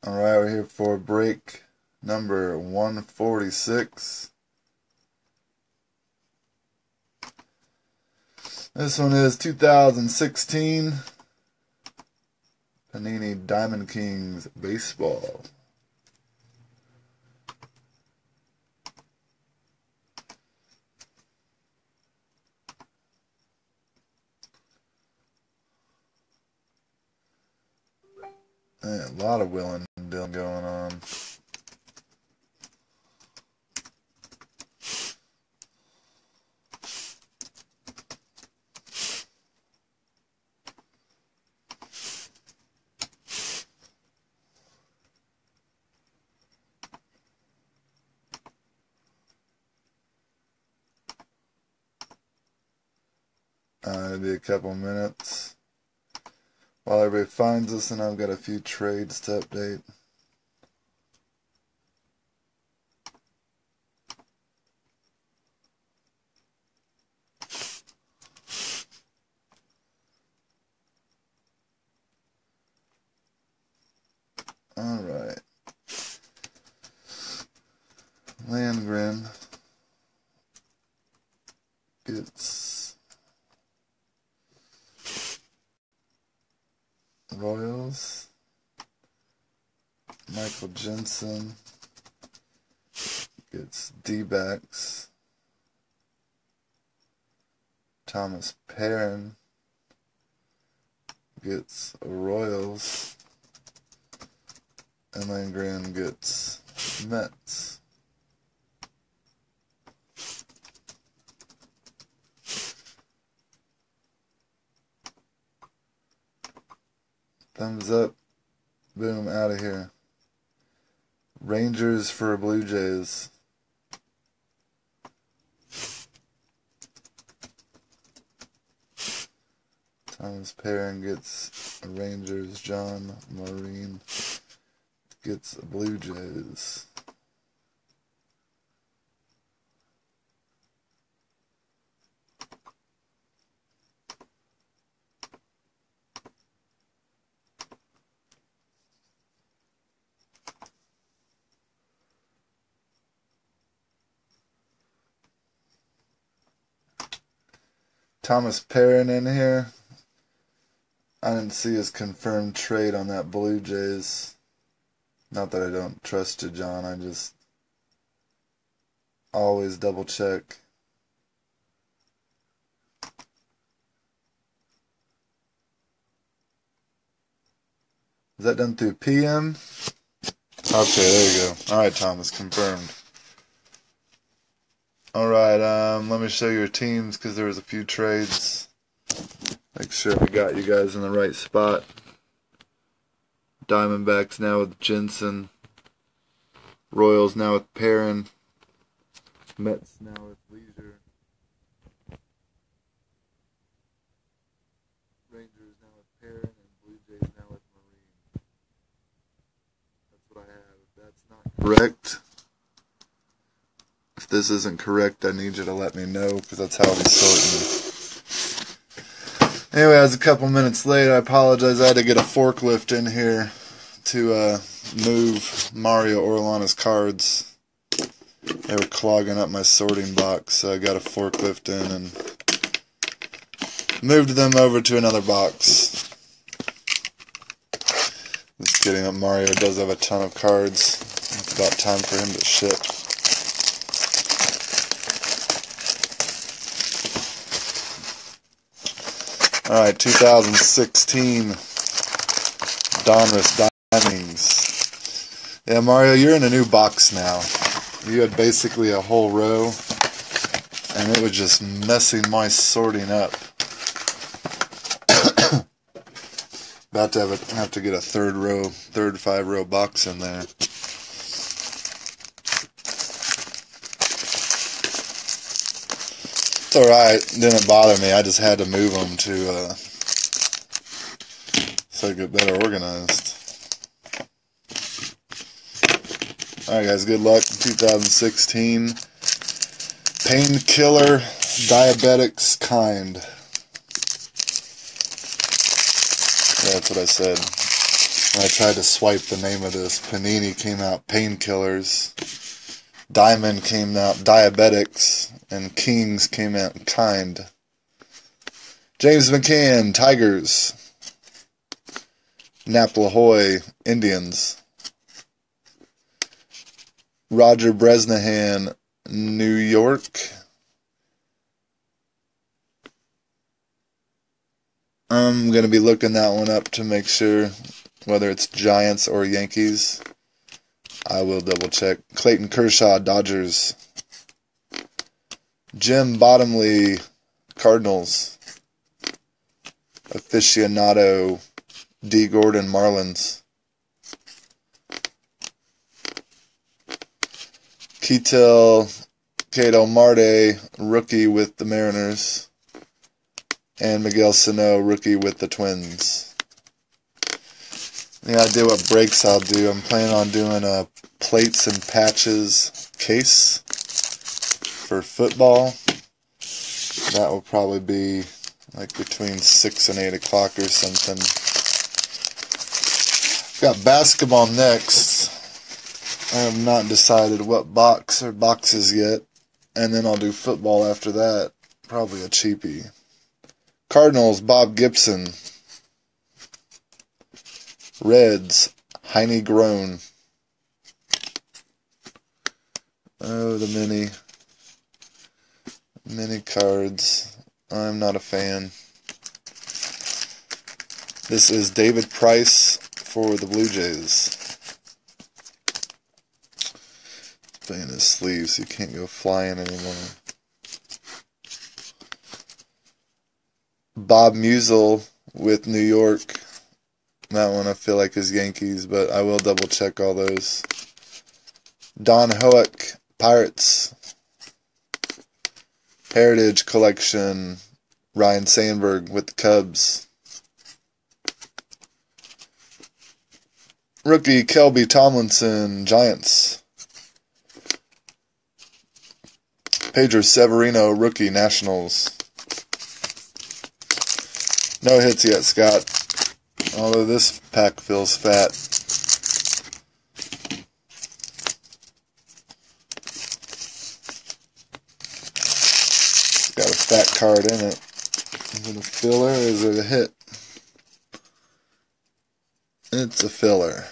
Alright, we're here for break number 146. This one is 2016 Panini Diamond Kings Baseball. A lot of willing and dealing going on. It'll be a couple minutes while everybody finds us, and I've got a few trades to update. Alright. Landgren gets Royals. Michael Jensen gets D-backs. Thomas Perrin gets Royals. And Landgren gets Mets. Thumbs up. Boom, out of here. Rangers for Blue Jays. Thomas Perrin gets Rangers. John Marine gets Blue Jays. Thomas Perrin in here. I didn't see his confirmed trade on that Blue Jays. Not that I don't trust you, John. I just always double check. Is that done through PM? Okay, there you go. Alright, Thomas, confirmed. Alright, let me show you your teams because there was a few trades. Make sure we got you guys in the right spot. Diamondbacks now with Jensen. Royals now with Perrin. Mets now with Leisure. Rangers now with Perrin, and Blue Jays now with Marine. That's what I have. If that's not correct, if this isn't correct, I need you to let me know because that's how I'll be sorting. Anyway, I was a couple minutes late. I apologize. I had to get a forklift in here to move Mario Orellana's cards. They were clogging up my sorting box, so I got a forklift in and moved them over to another box. Just kidding. Mario does have a ton of cards. It's about time for him to ship. Alright, 2016 Donruss Diamondings. Yeah, Mario, you're in a new box now. You had basically a whole row, and it was just messing my sorting up. About to have to get a third 5-row box in there. It's alright, didn't bother me. I just had to move them to so I get better organized. Alright guys, good luck in 2016. Painkiller Diabetics Kind. Yeah, that's what I said. I tried to swipe the name of this. Panini came out Painkillers. Diamond came out Diabetics. And Kings came out Kind. James McCann, Tigers. Naplahoy, Indians. Roger Bresnahan, New York. I'm going to be looking that one up to make sure whether it's Giants or Yankees. I will double check. Clayton Kershaw, Dodgers. Jim Bottomley, Cardinals. Aficionado, D. Gordon, Marlins. Cato Marte, rookie with the Mariners. And Miguel Sano, rookie with the Twins. The idea what breaks I'll do, I'm planning on doing a plates and patches case for football. That will probably be like between 6 and 8 o'clock or something. Got basketball next. I have not decided what box or boxes yet. And then I'll do football after that. Probably a cheapie. Cardinals, Bob Gibson. Reds, Heine Groen. Oh, the mini cards. I'm not a fan. This is David Price for the Blue Jays. It's playing his sleeve so you can't go flying anymore. Bob Musial with New York. That one I feel like is Yankees, but I will double check all those. Don Hoek, Pirates. Heritage Collection, Ryan Sandberg with the Cubs. Rookie Kelby Tomlinson, Giants. Pedro Severino, rookie, Nationals. No hits yet, Scott. Although this pack feels fat. It's got a fat card in it. Is it a filler or is it a hit? It's a filler.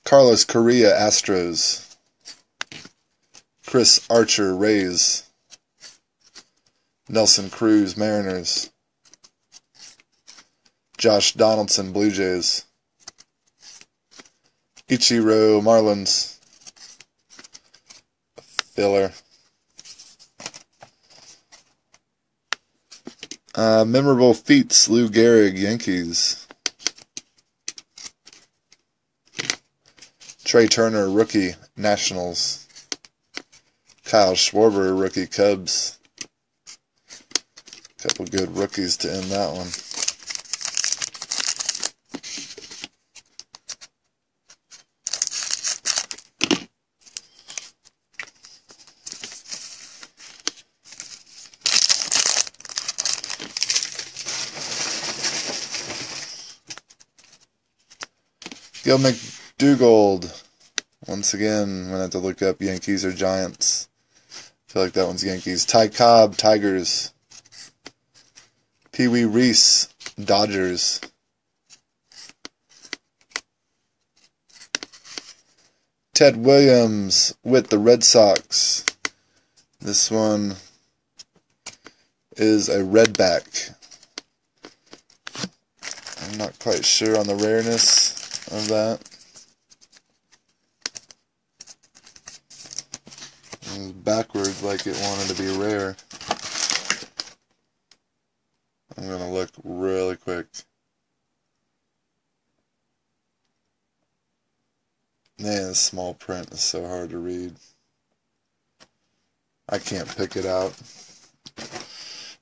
Carlos Correa, Astros. Chris Archer, Rays. Nelson Cruz, Mariners. Josh Donaldson, Blue Jays. Ichiro, Marlins. Filler. Memorable feats, Lou Gehrig, Yankees. Trey Turner, rookie, Nationals. Kyle Schwarber, rookie, Cubs. Couple good rookies to end that one. Gil McDougald. Once again, I'm going to have to look up Yankees or Giants. I feel like that one's Yankees. Ty Cobb, Tigers. Pee Wee Reese, Dodgers. Ted Williams with the Red Sox. This one is a redback. I'm not quite sure on the rareness of that. It was backwards like it wanted to be rare. I'm going to look really quick. Man, this small print is so hard to read. I can't pick it out.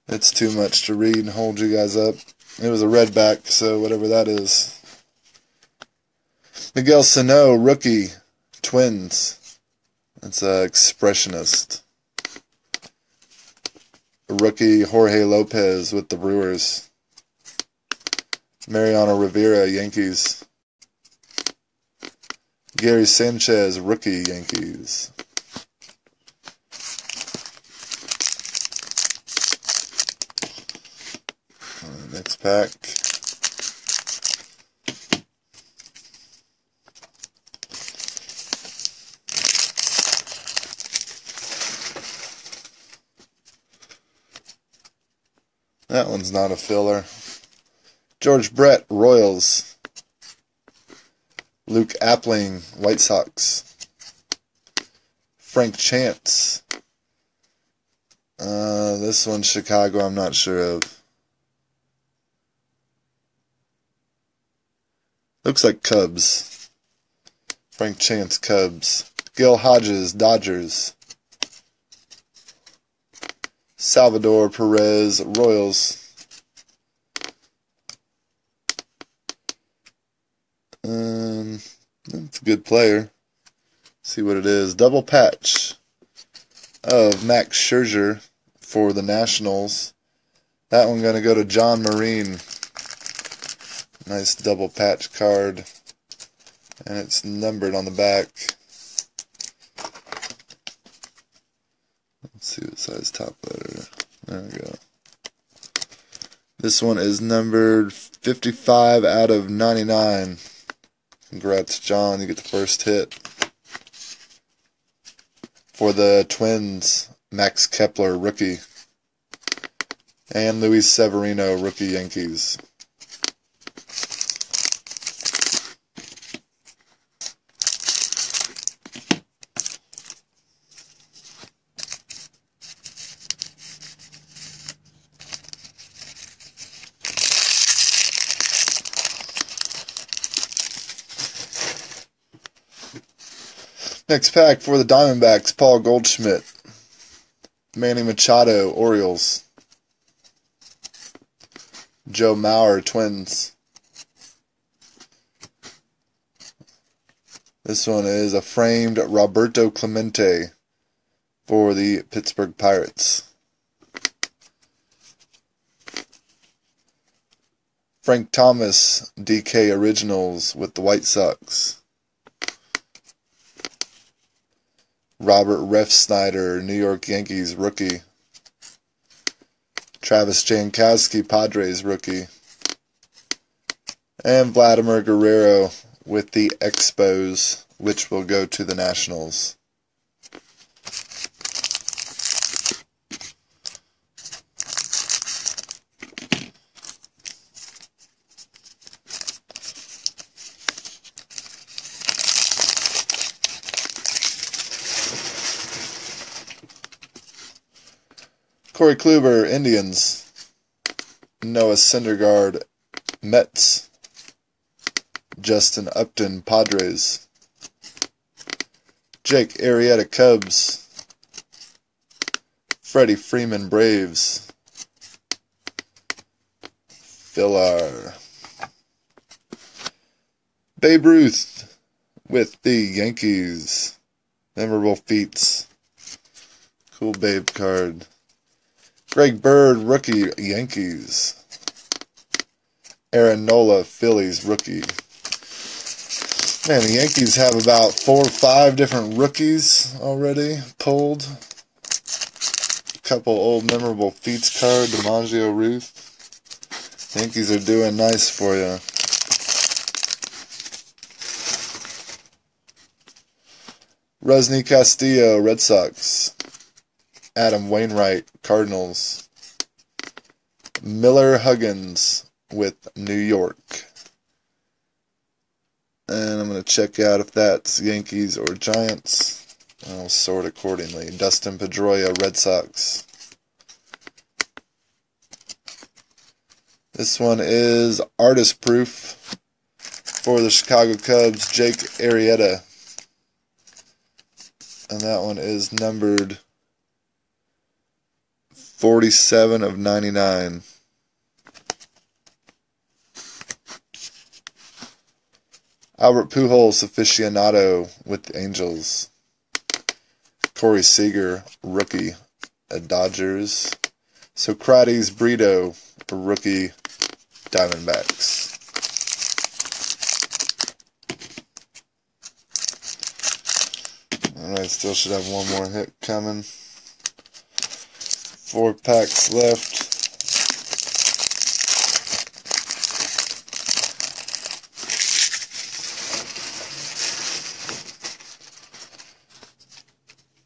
It's too much to read and hold you guys up. It was a redback, so whatever that is. Miguel Sano, rookie, Twins. It's an expressionist. Rookie Jorge Lopez with the Brewers. Mariano Rivera, Yankees. Gary Sanchez, rookie, Yankees. Next pack. That one's not a filler. George Brett, Royals. Luke Appling, White Sox. Frank Chance. This one's Chicago, I'm not sure of. Looks like Cubs. Frank Chance, Cubs. Gil Hodges, Dodgers. Salvador Perez, Royals. That's a good player. See what it is. Double patch of Max Scherzer for the Nationals. That one going to go to John Marine. Nice double patch card. And it's numbered on the back. Let's see what size top letter. There we go. This one is numbered 55 out of 99. Congrats, John. You get the first hit. For the Twins, Max Kepler, rookie. And Luis Severino, rookie, Yankees. Next pack for the Diamondbacks, Paul Goldschmidt. Manny Machado, Orioles. Joe Mauer, Twins. This one is a framed Roberto Clemente for the Pittsburgh Pirates. Frank Thomas, DK Originals with the White Sox. Robert Refsnyder, New York Yankees, rookie. Travis Jankowski, Padres, rookie. And Vladimir Guerrero with the Expos, which will go to the Nationals. Corey Kluber, Indians. Noah Syndergaard, Mets. Justin Upton, Padres. Jake Arrieta, Cubs. Freddie Freeman, Braves. Villar. Babe Ruth with the Yankees. Memorable feats. Cool Babe card. Greg Bird, rookie, Yankees. Aaron Nola, Phillies, rookie. Man, the Yankees have about 4 or 5 different rookies already pulled. A couple old memorable feats card, DiMaggio, Ruth. Yankees are doing nice for you. Rusney Castillo, Red Sox. Adam Wainwright, Cardinals. Miller Huggins with New York. And I'm going to check out if that's Yankees or Giants. I'll sort accordingly. Dustin Pedroia, Red Sox. This one is artist proof for the Chicago Cubs, Jake Arrieta. And that one is numbered 47 of 99. Albert Pujols, aficionado with the Angels. Corey Seager, rookie at Dodgers. Socrates Brito, rookie, Diamondbacks. Alright, still should have one more hit coming. 4 packs left.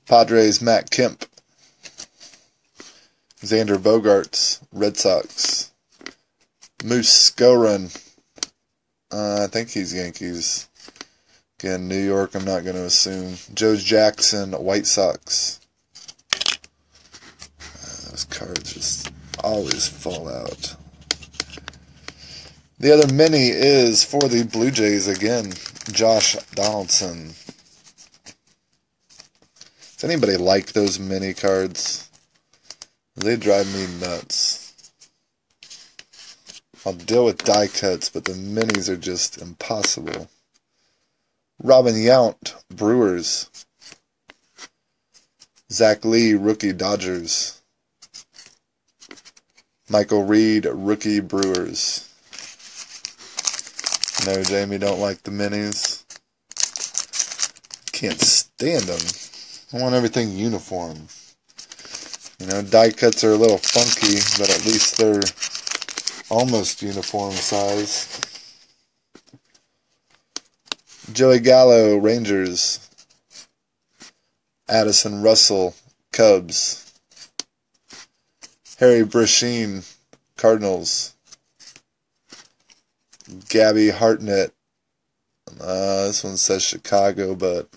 Padres, Matt Kemp. Xander Bogaerts, Red Sox. Moose Skowron. I think he's Yankees. Again, New York, I'm not going to assume. Joe Jackson, White Sox. Those cards just always fall out. The other mini is for the Blue Jays again. Josh Donaldson. Does anybody like those mini cards? They drive me nuts. I'll deal with die cuts, but the minis are just impossible. Robin Yount, Brewers. Zach Lee, rookie, Dodgers. Michael Reed, rookie, Brewers. No, Jamie, don't like the minis. Can't stand them. I want everything uniform. You know, die cuts are a little funky, but at least they're almost uniform size. Joey Gallo, Rangers. Addison Russell, Cubs. Harry Brecheen, Cardinals. Gabby Hartnett. This one says Chicago, but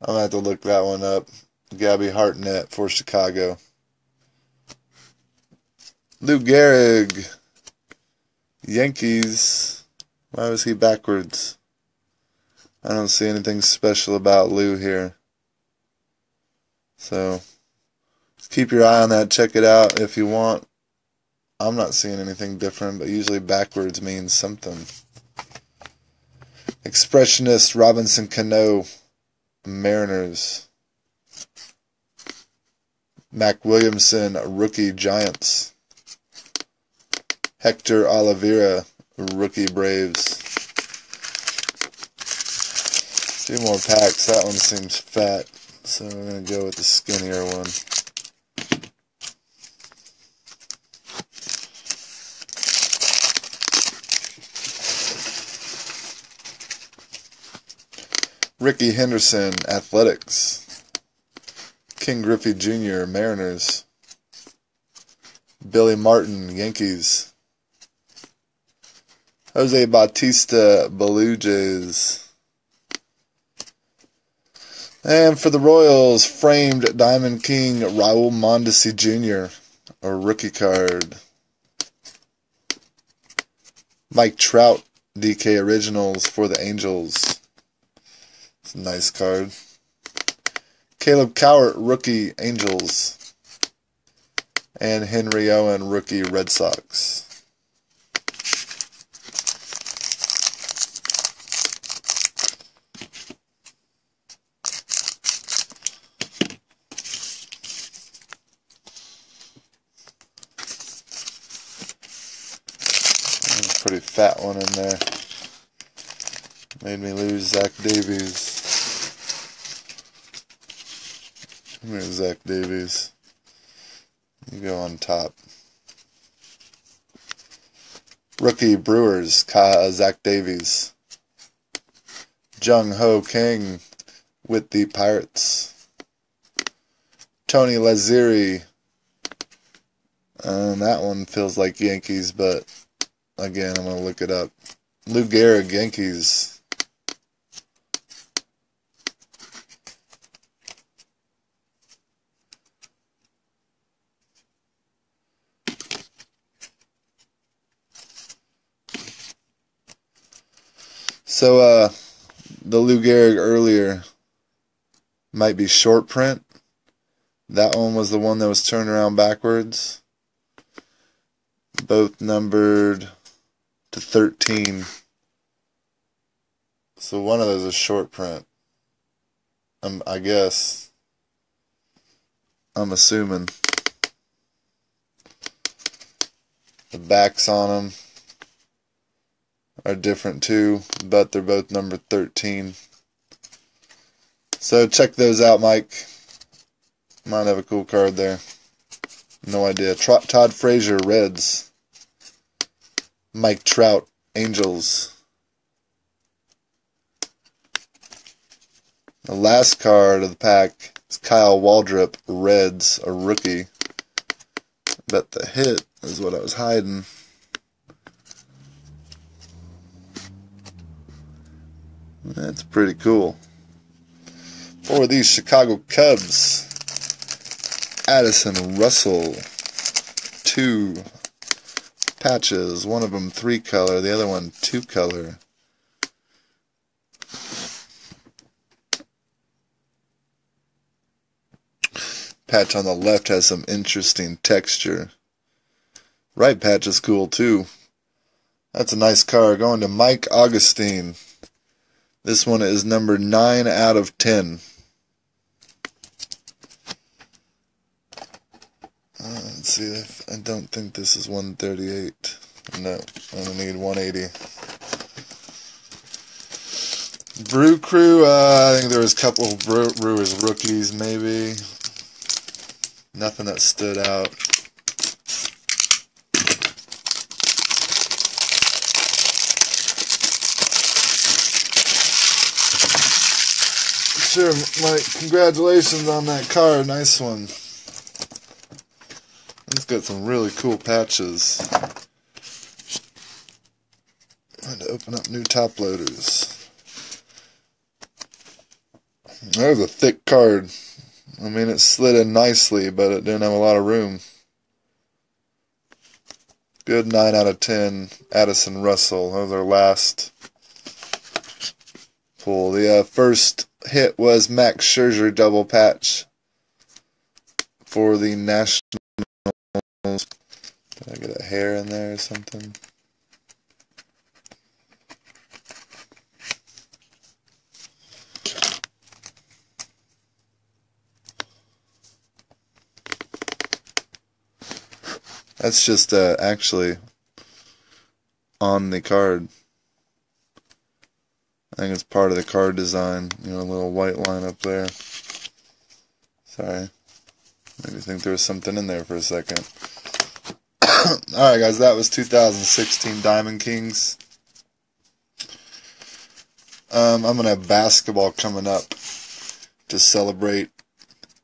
I'm going to have to look that one up. Gabby Hartnett for Chicago. Lou Gehrig, Yankees. Why was he backwards? I don't see anything special about Lou here. So, just keep your eye on that. Check it out if you want. I'm not seeing anything different, but usually backwards means something. Expressionist Robinson Cano, Mariners. Mac Williamson, rookie, Giants. Hector Oliveira, rookie, Braves. 2 more packs. That one seems fat, so we're going to go with the skinnier one. Ricky Henderson, Athletics. King Griffey Jr., Mariners. Billy Martin, Yankees. Jose Bautista, Blue Jays. And for the Royals, framed Diamond King, Raul Mondesi Jr., a rookie card. Mike Trout, DK Originals for the Angels. It's a nice card. Caleb Cowart, rookie, Angels. And Henry Owen, rookie, Red Sox. There's a pretty fat one in there. Made me lose Zach Davies. Here's Zach Davies. You go on top. Rookie, Brewers, Zach Davies. Jung Ho Kang with the Pirates. Tony Lazzeri. That one feels like Yankees, but again, I'm going to look it up. Lou Gehrig, Yankees. So, the Lou Gehrig earlier might be short print. That one was the one that was turned around backwards. Both numbered to 13. So one of those is short print. I guess. I'm assuming. The backs on them are different too, but they're both number 13. So check those out, Mike. Might have a cool card there. No idea. Todd Frazier, Reds. Mike Trout, Angels. The last card of the pack is Kyle Waldrop, Reds, a rookie. Bet the hit is what I was hiding. That's pretty cool. For these Chicago Cubs, Addison Russell, 2 patches. One of them 3-color, the other one 2-color. Patch on the left has some interesting texture. Right patch is cool too. That's a nice card. Going to Mike Augustine. This one is number 9 out of 10. Let's see. I don't think this is 138. No, I only need 180. Brew Crew. I think there was a couple of Brewers rookies, maybe. Nothing that stood out. Sure, Mike. Congratulations on that card. Nice one. It's got some really cool patches. Trying to open up new top loaders. There's a thick card. I mean, it slid in nicely, but it didn't have a lot of room. Good 9 out of 10. Addison Russell. That was our last pull. The first hit was Max Scherzer double patch for the Nationals. Did I get a hair in there or something? That's just actually on the card. I think it's part of the card design. You know, a little white line up there. Sorry. Made me think there was something in there for a second. Alright guys, that was 2016 Diamond Kings. I'm going to have basketball coming up to celebrate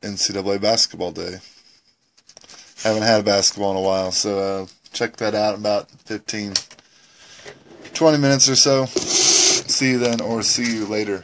NCAA Basketball Day. Haven't had basketball in a while, so check that out in about 15, 20 minutes or so. See you then, or see you later.